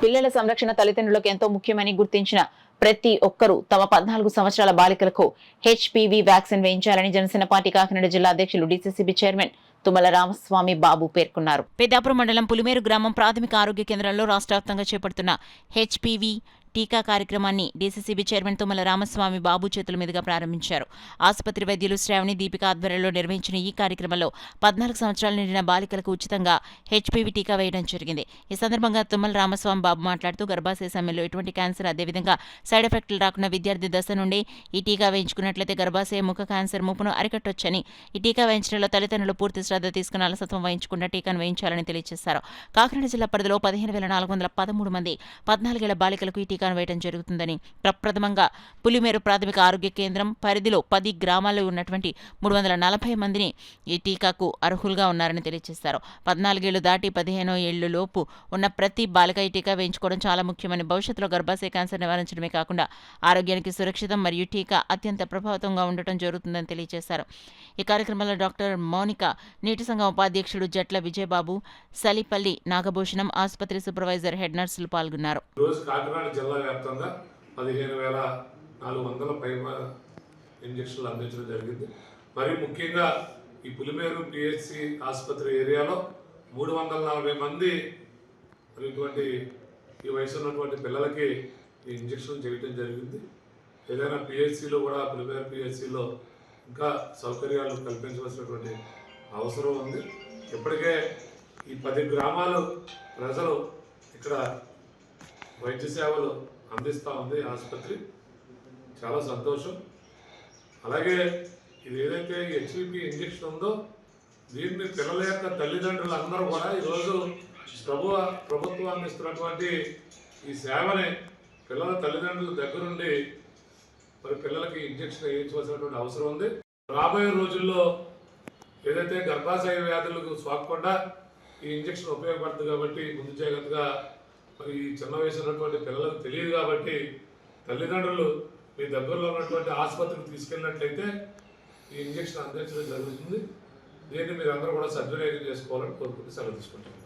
పిల్లల సంరక్షణ తల్లిదండ్రులకు ఎంతో ముఖ్యమని గుర్తించిన ప్రతి ఒక్కరూ తమ 14 సంవత్సరాల బాలికలకు హెచ్పివి వ్యాక్సిన్ వేయించాలని జనసేన పార్టీ కాకినాడ జిల్లా అధ్యక్షులు డీసీసీబీ చైర్మన్ తుమ్మల రామస్వామి బాబు పేర్కొన్నారు. పెద్దాపురం మండలం పులిమేరు గ్రామం ప్రాథమిక ఆరోగ్య కేంద్రంలో రాష్ట్ర వ్యాప్తంగా చేపడుతున్న హెచ్పివి టీకా కార్యక్రమాన్ని డీసీసీబీ చైర్మన్ తుమ్మల రామస్వామి బాబు చేతుల మీదుగా ప్రారంభించారు. ఆసుపత్రి వైద్యులు శ్రావణి దీపిక ఆధ్వర్యంలో నిర్వహించిన ఈ కార్యక్రమంలో 14 సంవత్సరాలు నిండిన బాలికలకు ఉచితంగా హెచ్పివి టీకా వేయడం జరిగింది. ఈ సందర్భంగా తుమ్మల రామస్వామి బాబు మాట్లాడుతూ గర్భాశయ సమయంలో ఎటువంటి క్యాన్సర్, అదేవిధంగా సైడ్ ఎఫెక్టులు రాకుండా విద్యార్థి దశ నుండి ఈ టీకా వేయించుకున్నట్లయితే గర్భాశయ ముఖ క్యాన్సర్ ముప్పును అరికట్టొచ్చని, ఈ టీకా వేయించడంలో తల్లిదండ్రులు పూర్తి శ్రద్ధ తీసుకుని అలసత్వం వహించకుండా టీకాను వేయించాలని తెలియజేశారు. కాకినాడ జిల్లా పరిధిలో 15,413 మంది 14 ఏళ్ల బాలికలకు ఈ టీకా వేయడం జరుగుతుందని, ప్రప్రథమంగా పులిమేరు ప్రాథమిక ఆరోగ్య కేంద్రం పరిధిలో 10 గ్రామాల్లో ఉన్నటువంటి 340 మందిని ఈ టీకాకు అర్హులుగా ఉన్నారని తెలియజేశారు. 14 ఏళ్లు దాటి 15 ఏళ్లు లోపు ఉన్న ప్రతి బాలిక ఈ టీకా వేయించుకోవడం చాలా ముఖ్యమని, భవిష్యత్తులో గర్భాశయ క్యాన్సర్ నివారించడమే కాకుండా ఆరోగ్యానికి సురక్షితం మరియు టీకా అత్యంత ప్రభావవంతంగా ఉండటం జరుగుతుందని తెలియజేశారు. ఈ కార్యక్రమంలో డాక్టర్ మౌనిక, నీటి సంఘం ఉపాధ్యక్షుడు జట్ల విజయబాబు, సలిపల్లి నాగభూషణం, ఆసుపత్రి సూపర్వైజర్, హెడ్ నర్సులు పాల్గొన్నారు. వ్యాప్తంగా 15,400 పైగా ఇంజక్షన్లు అందించడం జరిగింది. మరి ముఖ్యంగా ఈ పులిమేరు పిహెచ్సి ఆసుపత్రి ఏరియాలో 340 మంది ఇటువంటి ఈ వయసు ఉన్నటువంటి పిల్లలకి ఈ ఇంజక్షన్లు చేయడం జరిగింది. ఏదైనా పిహెచ్సిలో కూడా పులిమేరు పిహెచ్సిలో ఇంకా సౌకర్యాలు కల్పించవలసినటువంటి అవసరం ఉంది. ఇప్పటికే ఈ 10 గ్రామాలు ప్రజలు ఇక్కడ వైద్య సేవలు అందిస్తూ ఉంది ఆసుపత్రి. చాలా సంతోషం. అలాగే ఇది ఏదైతే హెచ్పివి ఇంజక్షన్ ఉందో దీన్ని పిల్లల యొక్క తల్లిదండ్రులు అందరూ కూడా ఈరోజు ప్రభుత్వం అందిస్తున్నటువంటి ఈ సేవని పిల్లల తల్లిదండ్రుల దగ్గరుండి మరి పిల్లలకి ఇంజక్షన్ వేయించవలసినటువంటి అవసరం ఉంది. రాబోయే రోజుల్లో ఏదైతే గర్భాశయ వ్యాధులకు సోకకుండా ఈ ఇంజక్షన్ ఉపయోగపడుతుంది కాబట్టి ముందు జాగ్రత్తగా మరి ఈ చిన్న వయసు ఉన్నటువంటి పిల్లలకు తెలియదు కాబట్టి తల్లిదండ్రులు మీ దగ్గరలో ఉన్నటువంటి ఆసుపత్రికి తీసుకెళ్ళినట్లయితే ఈ ఇంజక్షన్ అందించడం జరుగుతుంది. దీన్ని మీరు అందరూ కూడా సద్వినియోగం చేసుకోవాలని కోరుకుంటూ సెలవు తీసుకుంటున్నాను.